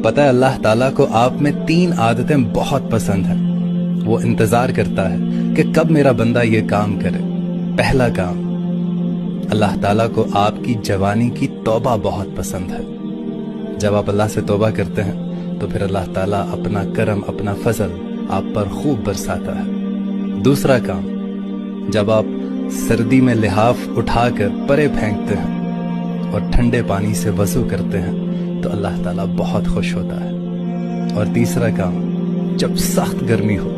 पता है अल्लाह ताला को आप में 3 आदतें बहुत पसंद हैं। वो इंतजार करता है कि कब मेरा बंदा ये काम करे। पहला काम, अल्लाह ताला को आपकी जवानी की तौबा बहुत पसंद है। जब आप अल्लाह से तौबा करते हैं तो फिर अल्लाह ताला अपना करम, अपना फजल आप पर खूब बरसाता है। दूसरा काम, जब आप सर्दी में लिहाफ उठाकर परे फेंकते हैं और ठंडे पानी से वजू करते हैं तो अल्लाह ताला बहुत खुश होता है। और तीसरा काम, जब सख्त गर्मी हो